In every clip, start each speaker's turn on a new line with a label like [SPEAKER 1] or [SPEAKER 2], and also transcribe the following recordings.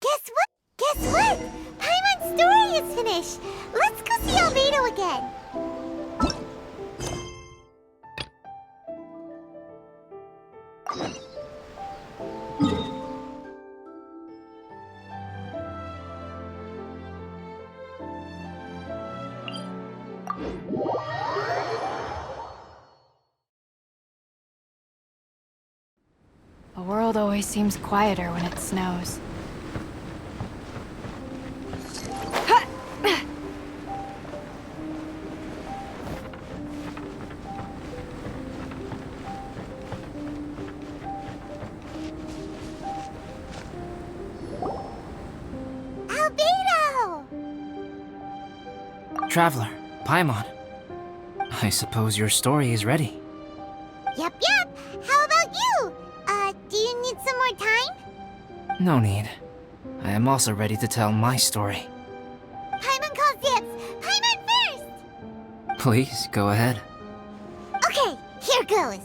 [SPEAKER 1] Guess what? Guess what? Paimon's story is finished. Let's go see Albedo again.
[SPEAKER 2] The world always seems quieter when it snows.
[SPEAKER 1] Albedo!
[SPEAKER 3] Traveler, Paimon. I suppose your story is ready.
[SPEAKER 1] Yep. How about you? Do you need some more time?
[SPEAKER 3] No need. I am also ready to tell my story.
[SPEAKER 1] Paimon calls dibs. Paimon first!
[SPEAKER 3] Please, go ahead.
[SPEAKER 1] Okay, here goes.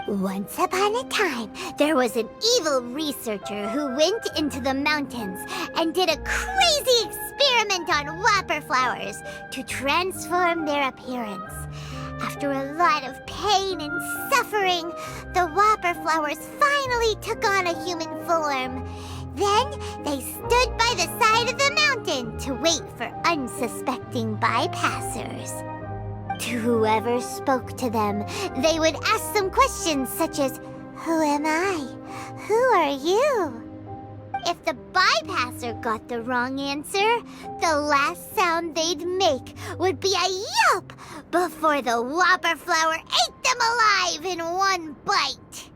[SPEAKER 1] Once upon a time, there was an evil researcher who went into the mountains and did a crazy experiment on whopper flowers to transform their appearance. After a lot of pain and suffering, the whopper flowers finally took on a human form. Then they stood by the side of the mountain to wait for unsuspecting bypassers. To whoever spoke to them, they would ask some questions such as, "Who am I? Who are you?" If the bypasser got the wrong answer, the last sound they'd make would be a yelp before the whopper flower ate them alive in one bite.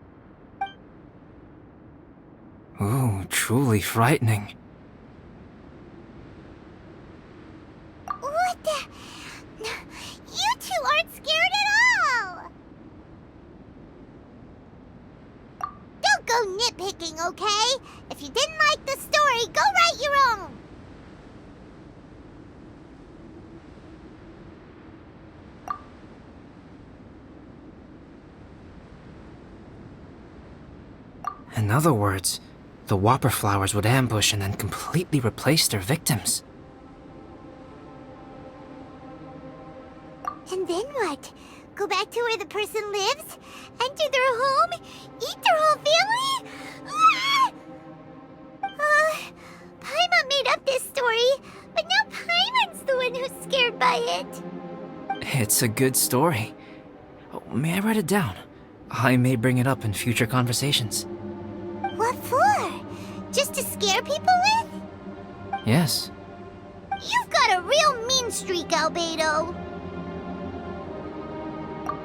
[SPEAKER 3] Ooh, truly frightening.
[SPEAKER 1] What the? You two aren't scared at all! Don't go nitpicking, okay? If you didn't like the story, go write your own!
[SPEAKER 3] In other words, the whopper flowers would ambush and then completely replace their victims.
[SPEAKER 1] And then what? Go back to where the person lives? Enter their home? Eat their whole family? Ah! Paimon made up this story, but now Paimon's the one who's scared by it.
[SPEAKER 3] It's a good story. Oh, may I write it down? I may bring it up in future conversations.
[SPEAKER 1] What for? Just to scare people with?
[SPEAKER 3] Yes.
[SPEAKER 1] You've got a real mean streak, Albedo.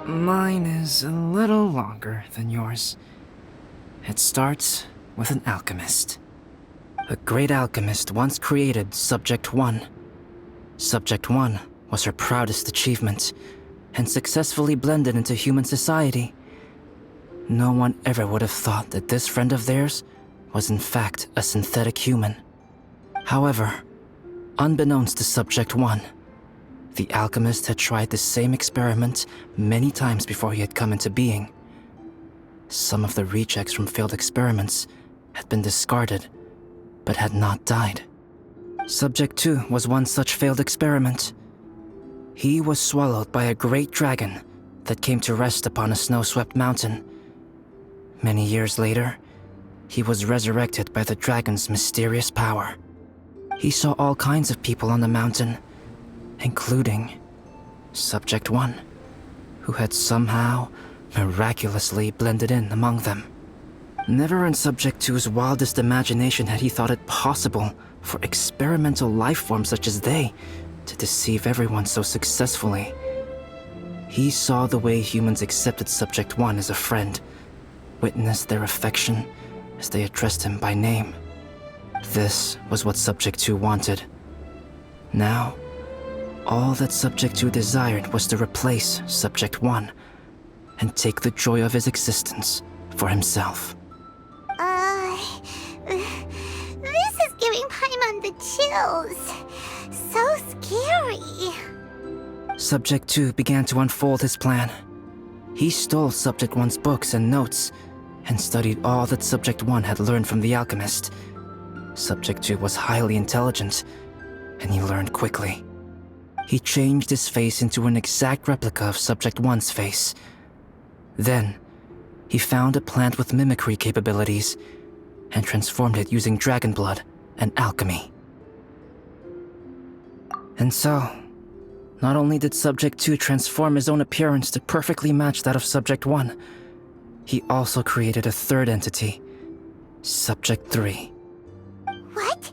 [SPEAKER 3] Mine is a little longer than yours. It starts with an alchemist. A great alchemist once created Subject 1. Subject 1 was her proudest achievement, and successfully blended into human society. No one ever would have thought that this friend of theirs was in fact a synthetic human. However, unbeknownst to Subject 1, the alchemist had tried the same experiment many times before he had come into being. Some of the rejects from failed experiments had been discarded, but had not died. Subject 2 was one such failed experiment. He was swallowed by a great dragon that came to rest upon a snow-swept mountain. Many years later, he was resurrected by the dragon's mysterious power. He saw all kinds of people on the mountain, including Subject 1, who had somehow miraculously blended in among them. Never in Subject 2's wildest imagination had he thought it possible for experimental life forms such as they to deceive everyone so successfully. He saw the way humans accepted Subject 1 as a friend, witnessed their affection as they addressed him by name. This was what Subject 2 wanted. Now, all that Subject 2 desired was to replace Subject 1 and take the joy of his existence for himself.
[SPEAKER 1] This is giving Paimon the chills. So scary.
[SPEAKER 3] Subject 2 began to unfold his plan. He stole Subject 1's books and notes, and studied all that Subject 1 had learned from the alchemist. Subject 2 was highly intelligent, and he learned quickly. He changed his face into an exact replica of Subject 1's face. Then, he found a plant with mimicry capabilities and transformed it using dragon blood and alchemy. And so, not only did Subject 2 transform his own appearance to perfectly match that of Subject 1, he also created a third entity, Subject 3.
[SPEAKER 1] What?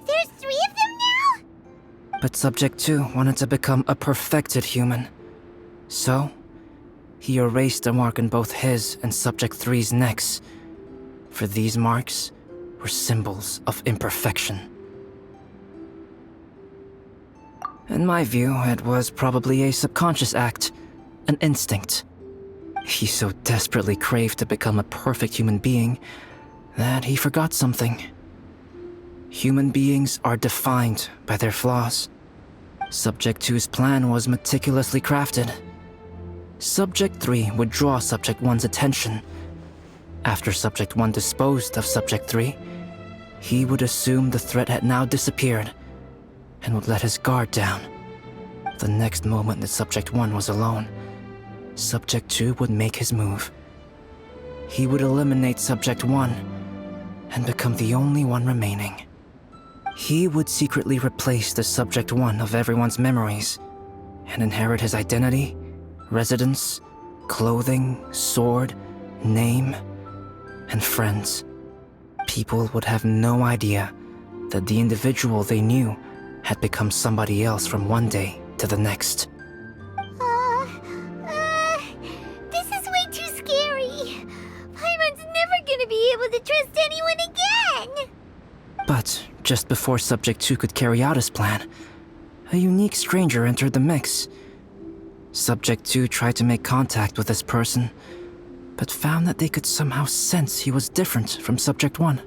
[SPEAKER 1] There's 3 of them now?
[SPEAKER 3] But Subject 2 wanted to become a perfected human. So, he erased a mark on both his and Subject 3's necks, for these marks were symbols of imperfection. In my view, it was probably a subconscious act, an instinct. He so desperately craved to become a perfect human being that he forgot something. Human beings are defined by their flaws. Subject 2's plan was meticulously crafted. Subject 3 would draw Subject 1's attention. After Subject 1 disposed of Subject 3, he would assume the threat had now disappeared and would let his guard down. The next moment that Subject 1 was alone, Subject 2 would make his move. He would eliminate Subject 1 and become the only one remaining. He would secretly replace the Subject 1 of everyone's memories and inherit his identity, residence, clothing, sword, name, and friends. People would have no idea that the individual they knew had become somebody else from one day to the next.
[SPEAKER 1] This is way too scary. Paimon's never gonna be able to trust anyone again.
[SPEAKER 3] But just before Subject 2 could carry out his plan, a unique stranger entered the mix. Subject 2 tried to make contact with this person, but found that they could somehow sense he was different from Subject 1.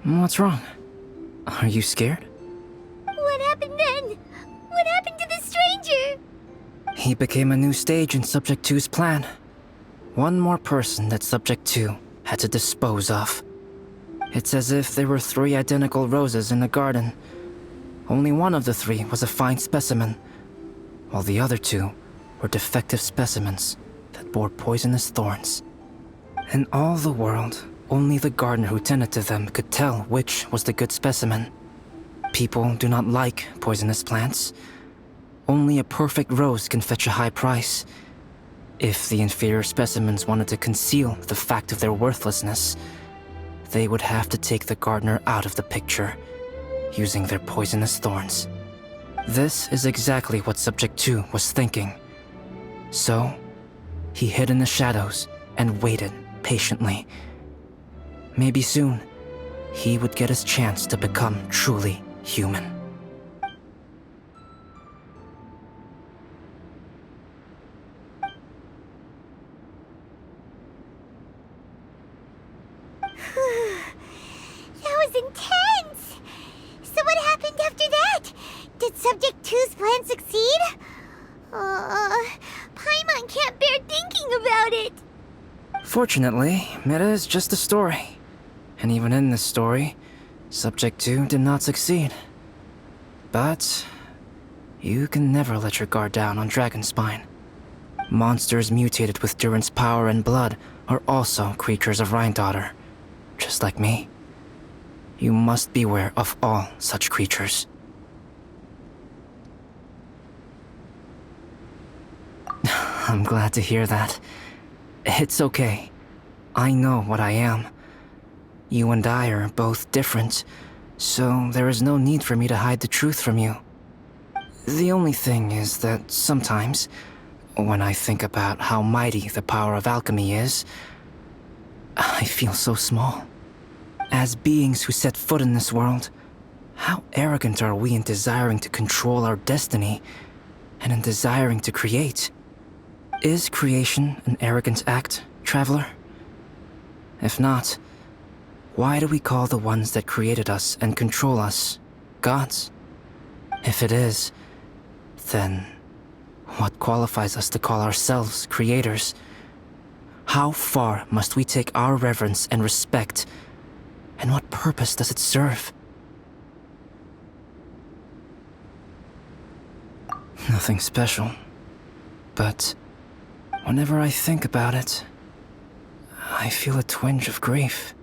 [SPEAKER 3] What's wrong? Are you scared?
[SPEAKER 1] What happened then? What happened to the stranger?
[SPEAKER 3] He became a new stage in Subject 2's plan. One more person that Subject 2 had to dispose of. It's as if there were 3 identical roses in a garden. Only one of the 3 was a fine specimen, while the other 2 were defective specimens that bore poisonous thorns. In all the world, only the gardener who tended to them could tell which was the good specimen. People do not like poisonous plants. Only a perfect rose can fetch a high price. If the inferior specimens wanted to conceal the fact of their worthlessness, they would have to take the gardener out of the picture, using their poisonous thorns. This is exactly what Subject 2 was thinking. So, he hid in the shadows and waited patiently. Maybe soon, he would get his chance to become truly human.
[SPEAKER 1] That was intense! So what happened after that? Did Subject 2's plan succeed? Paimon can't bear thinking about it.
[SPEAKER 3] Fortunately, it is just a story. And even in this story, Subject 2 did not succeed. But you can never let your guard down on Dragonspine. Monsters mutated with Durin's power and blood are also creatures of Rhine-Daughter, just like me. You must beware of all such creatures. I'm glad to hear that. It's okay. I know what I am. You and I are both different, so there is no need for me to hide the truth from you. The only thing is that sometimes, when I think about how mighty the power of alchemy is, I feel so small. As beings who set foot in this world, how arrogant are we in desiring to control our destiny and in desiring to create? Is creation an arrogant act, traveler? If not, why do we call the ones that created us and control us gods? If it is, then what qualifies us to call ourselves creators? How far must we take our reverence and respect? And what purpose does it serve? Nothing special. But whenever I think about it, I feel a twinge of grief.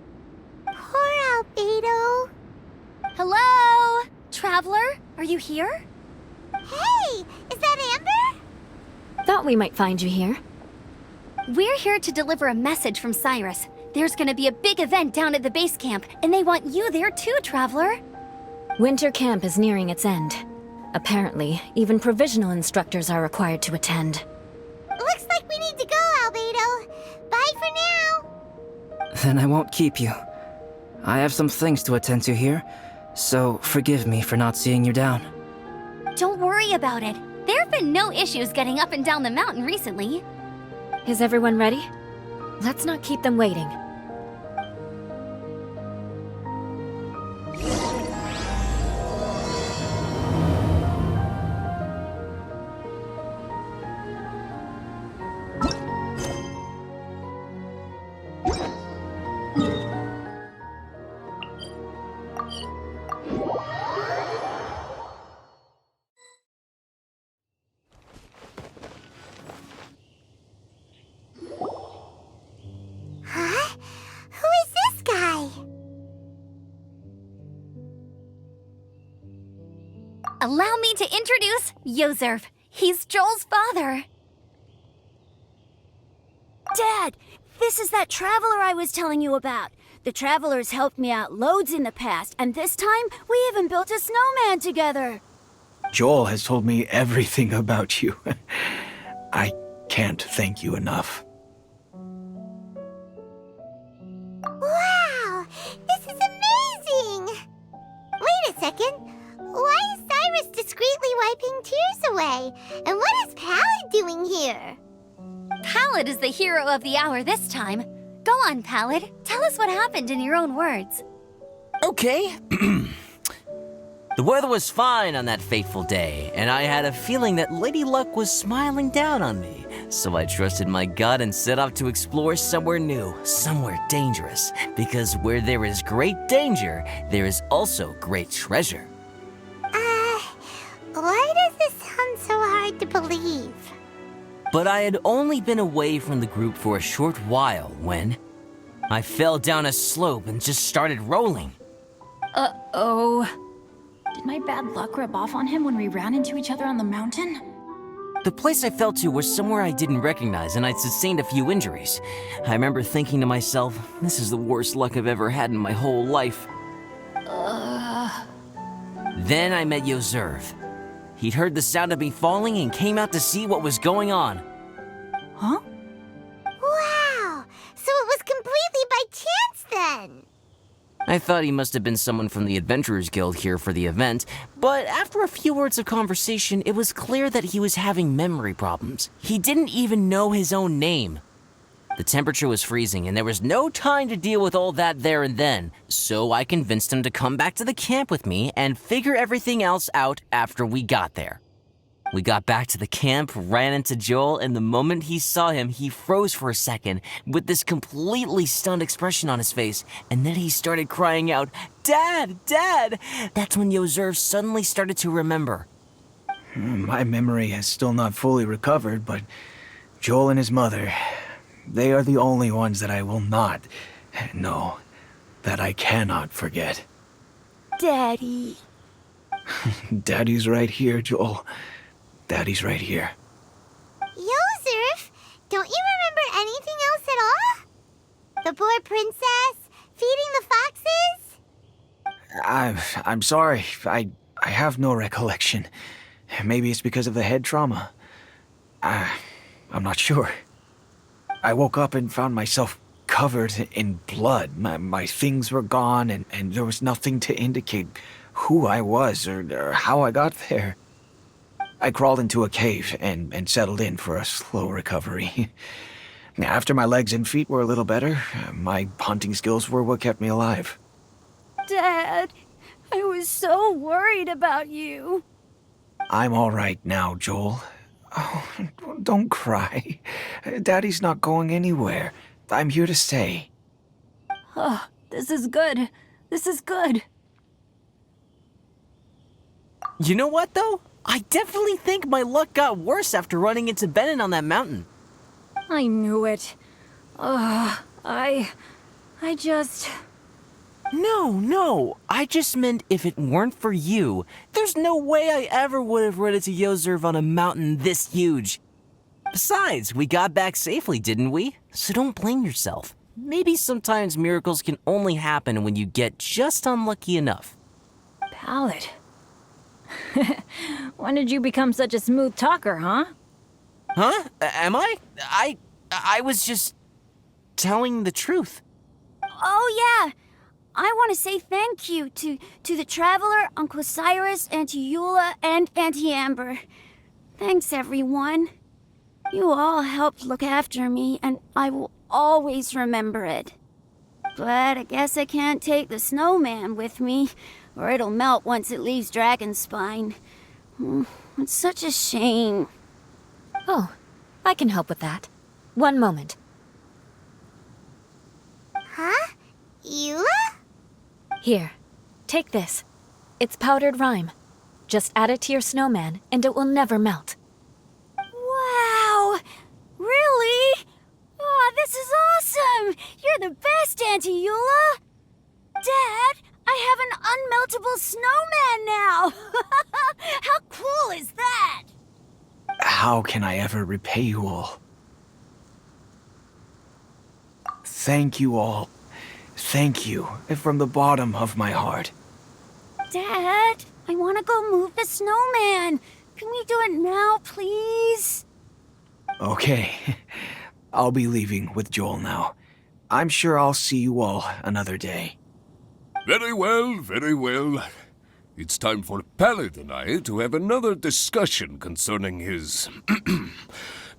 [SPEAKER 1] Poor Albedo.
[SPEAKER 4] Hello? Traveler, are you here?
[SPEAKER 1] Hey, is that Amber?
[SPEAKER 2] Thought we might find you here.
[SPEAKER 4] We're here to deliver a message from Cyrus. There's gonna be a big event down at the base camp, and they want you there too, Traveler.
[SPEAKER 2] Winter camp is nearing its end. Apparently, even provisional instructors are required to attend.
[SPEAKER 1] Looks like we need to go, Albedo. Bye for now.
[SPEAKER 3] Then I won't keep you. I have some things to attend to here, so forgive me for not seeing you down.
[SPEAKER 4] Don't worry about it. There have been no issues getting up and down the mountain recently.
[SPEAKER 2] Is everyone ready? Let's not keep them waiting.
[SPEAKER 1] Huh? Who is this guy?
[SPEAKER 4] Allow me to introduce Yozerv. He's Joel's father.
[SPEAKER 5] Dad, this is that traveler I was telling you about. The traveler's helped me out loads in the past, and this time we even built a snowman together.
[SPEAKER 6] Joel has told me everything about you. I can't thank you enough.
[SPEAKER 1] Wow, this is amazing! Wait a second. Why is Cyrus discreetly wiping tears away? And what is Pallid doing here?
[SPEAKER 4] Pallid is the hero of the hour this time. Go on, Pallid. Tell us what happened in your own words.
[SPEAKER 7] Okay. The weather was fine on that fateful day, and I had a feeling that Lady Luck was smiling down on me. So I trusted my gut and set off to explore somewhere new, somewhere dangerous. Because where there is great danger, there is also great treasure.
[SPEAKER 1] Why does this sound so hard to believe?
[SPEAKER 7] But I had only been away from the group for a short while when I fell down a slope and just started rolling.
[SPEAKER 2] Uh-oh.
[SPEAKER 8] Did my bad luck rub off on him when we ran into each other on the mountain?
[SPEAKER 7] The place I fell to was somewhere I didn't recognize, and I'd sustained a few injuries. I remember thinking to myself, this is the worst luck I've ever had in my whole life. Then I met Yozerv. He'd heard the sound of me falling and came out to see what was going on.
[SPEAKER 5] Huh?
[SPEAKER 1] Wow, so it was completely by chance then.
[SPEAKER 7] I thought he must have been someone from the Adventurers Guild here for the event, but after a few words of conversation, it was clear that he was having memory problems. He didn't even know his own name. The temperature was freezing, and there was no time to deal with all that there and then, so I convinced him to come back to the camp with me and figure everything else out after we got there. We got back to the camp, ran into Joel, and the moment he saw him, he froze for a second with this completely stunned expression on his face, and then he started crying out, "Dad! Dad!" That's when Yozerv suddenly started to remember.
[SPEAKER 6] My memory has still not fully recovered, but Joel and his mother, they are the only ones that I will not, no, that I cannot forget.
[SPEAKER 5] Daddy.
[SPEAKER 6] Daddy's right here, Joel. Daddy's right here.
[SPEAKER 1] Yozerf, don't you remember anything else at all? The poor princess, feeding the foxes?
[SPEAKER 6] I'm sorry. I have no recollection. Maybe it's because of the head trauma. I'm not sure. I woke up and found myself covered in blood. My things were gone, and there was nothing to indicate who I was or how I got there. I crawled into a cave and settled in for a slow recovery. After my legs and feet were a little better, my hunting skills were what kept me alive.
[SPEAKER 5] Dad, I was so worried about you.
[SPEAKER 6] I'm all right now, Joel. Oh, don't cry. Daddy's not going anywhere. I'm here to stay.
[SPEAKER 8] Oh, this is good. This is good.
[SPEAKER 7] You know what, though? I definitely think my luck got worse after running into Benin on that mountain.
[SPEAKER 5] I knew it. I just...
[SPEAKER 7] No. I just meant if it weren't for you, there's no way I ever would have run into Yozerv on a mountain this huge. Besides, we got back safely, didn't we? So don't blame yourself. Maybe sometimes miracles can only happen when you get just unlucky enough.
[SPEAKER 5] Ballad. When did you become such a smooth talker, huh?
[SPEAKER 7] Huh? Am I? I was just telling the truth.
[SPEAKER 5] Oh, yeah. I want to say thank you to the Traveler, Uncle Cyrus, Auntie Eula, and Auntie Amber. Thanks, everyone. You all helped look after me, and I will always remember it. But I guess I can't take the snowman with me, or it'll melt once it leaves Dragonspine. It's such a shame.
[SPEAKER 2] Oh, I can help with that. One moment.
[SPEAKER 1] Huh? Eula?
[SPEAKER 2] Here, take this. It's powdered rime. Just add it to your snowman, and it will never melt.
[SPEAKER 5] Wow! Really? Oh, this is awesome! You're the best, Auntie Eula! Dad, I have an unmeltable snowman now! How cool is that?
[SPEAKER 6] How can I ever repay you all? Thank you all. Thank you from the bottom of my heart.
[SPEAKER 5] Dad, I want to go move the snowman. Can we do it now, please?
[SPEAKER 6] Okay, I'll be leaving with Joel now. I'm sure I'll see you all another day.
[SPEAKER 9] Very well, very well. It's time for Pallet and I to have another discussion concerning his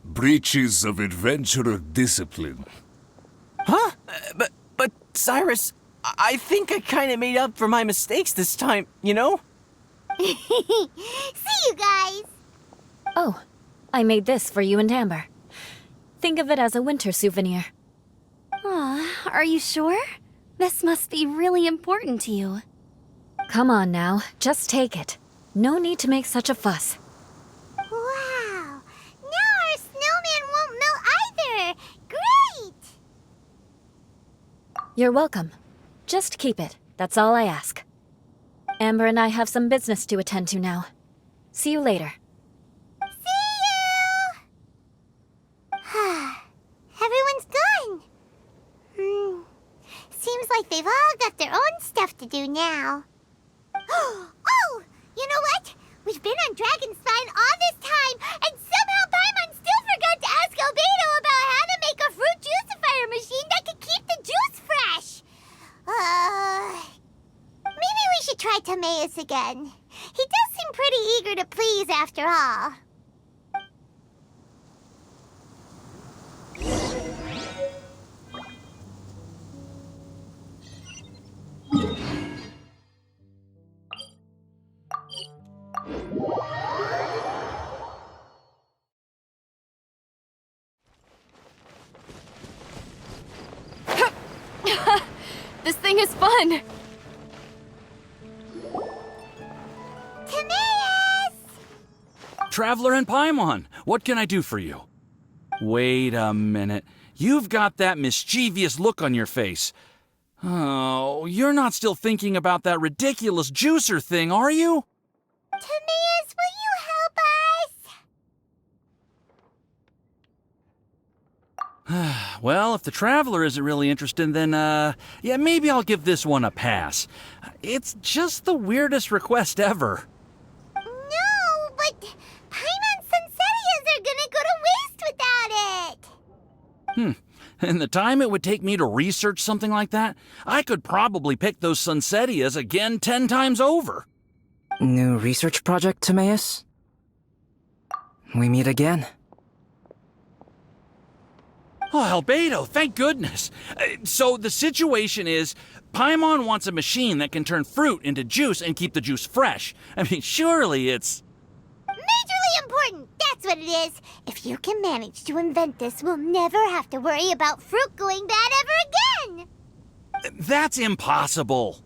[SPEAKER 9] breaches of adventurer discipline.
[SPEAKER 7] Huh? But Cyrus, I think I kind of made up for my mistakes this time, you know?
[SPEAKER 1] See you guys!
[SPEAKER 2] Oh, I made this for you and Amber. Think of it as a winter souvenir.
[SPEAKER 4] Are you sure? This must be really important to you.
[SPEAKER 2] Come on now, just take it. No need to make such a fuss.
[SPEAKER 1] Wow! Now our snowman won't melt either! Great!
[SPEAKER 2] You're welcome. Just keep it, that's all I ask. Amber and I have some business to attend to now. See you later.
[SPEAKER 1] See you! Everyone's gone. Seems like they've all got their own stuff to do now. Oh! You know what? We've been on Dragonspine all this time, and somehow Paimon still forgot to ask Albedo about how to make a fruit juicifier machine that could keep the juice fresh. Maybe we should try Timaeus again. He does seem pretty eager to please after all.
[SPEAKER 4] This thing is fun!
[SPEAKER 1] Timaeus!
[SPEAKER 10] Traveler and Paimon, what can I do for you? Wait a minute. You've got that mischievous look on your face. Oh, you're not still thinking about that ridiculous juicer thing, are you?
[SPEAKER 1] Timaeus, will you help us?
[SPEAKER 10] Well, if the Traveler isn't really interested, then, yeah, maybe I'll give this one a pass. It's just the weirdest request ever.
[SPEAKER 1] No, but Paimon's Sunsettias are gonna go to waste without it.
[SPEAKER 10] And the time it would take me to research something like that, I could probably pick those Sunsettias again 10 times over.
[SPEAKER 3] New research project, Timaeus? We meet again.
[SPEAKER 10] Oh, Albedo, thank goodness. So the situation is, Paimon wants a machine that can turn fruit into juice and keep the juice fresh. I mean, surely it's...
[SPEAKER 1] Majorly important, that's that's what it is. If you can manage to invent this, we'll never have to worry about fruit going bad ever again!
[SPEAKER 10] That's impossible.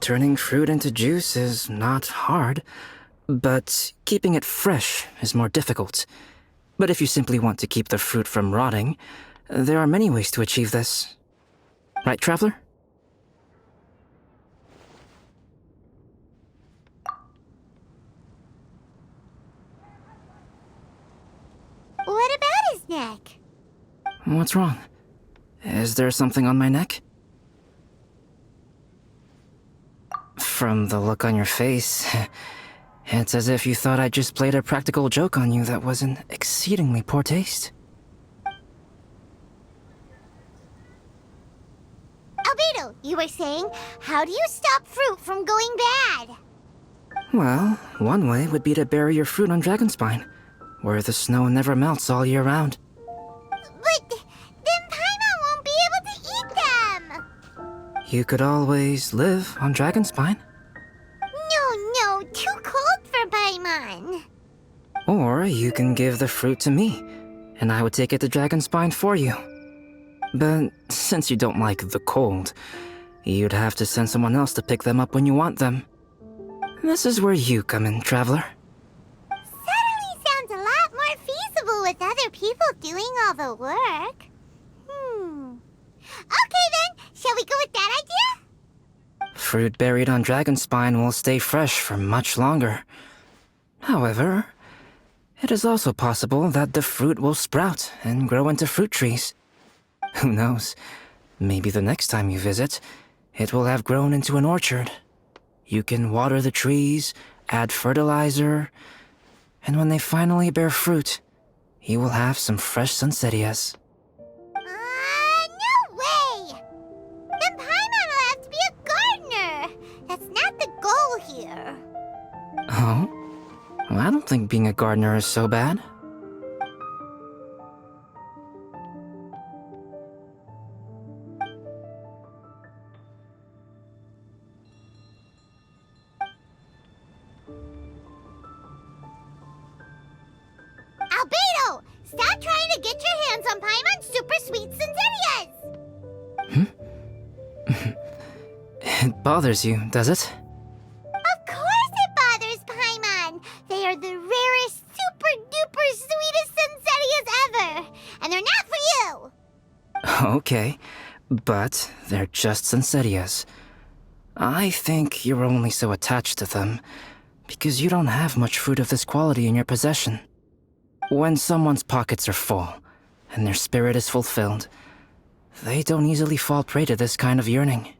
[SPEAKER 3] Turning fruit into juice is not hard, but keeping it fresh is more difficult. But if you simply want to keep the fruit from rotting, there are many ways to achieve this. Right, Traveler?
[SPEAKER 1] What about his neck?
[SPEAKER 3] What's wrong? Is there something on my neck? From the look on your face, it's as if you thought I just played a practical joke on you that was in exceedingly poor taste.
[SPEAKER 1] Albedo, you were saying, how do you stop fruit from going bad?
[SPEAKER 3] Well, one way would be to bury your fruit on Dragonspine, where the snow never melts all year round.
[SPEAKER 1] But then Paimon won't be able to eat them!
[SPEAKER 3] You could always live on Dragonspine.
[SPEAKER 1] No, too cold for Paimon.
[SPEAKER 3] Or you can give the fruit to me, and I would take it to Dragonspine for you. But since you don't like the cold, you'd have to send someone else to pick them up when you want them. This is where you come in, Traveler.
[SPEAKER 1] Suddenly sounds a lot more feasible with other people doing all the work. Okay then, shall we go with that idea?
[SPEAKER 3] Fruit buried on Dragonspine will stay fresh for much longer. However, it is also possible that the fruit will sprout and grow into fruit trees. Who knows? Maybe the next time you visit, it will have grown into an orchard. You can water the trees, add fertilizer, and when they finally bear fruit, you will have some fresh sunsettias.
[SPEAKER 1] No way! Then Paimon will have to be a gardener! That's not the goal here.
[SPEAKER 3] Oh? Well, I don't think being a gardener is so bad.
[SPEAKER 1] Albedo! Stop trying to get your hands on Paimon's super sweet Sunsettias!
[SPEAKER 3] It bothers you, does it?
[SPEAKER 1] Of course it bothers Paimon! They are the rarest, super duper sweetest Sunsettias ever! And they're not for you!
[SPEAKER 3] Okay, but they're just Sunsettias. I think you're only so attached to them because you don't have much fruit of this quality in your possession. When someone's pockets are full and their spirit is fulfilled, they don't easily fall prey to this kind of yearning.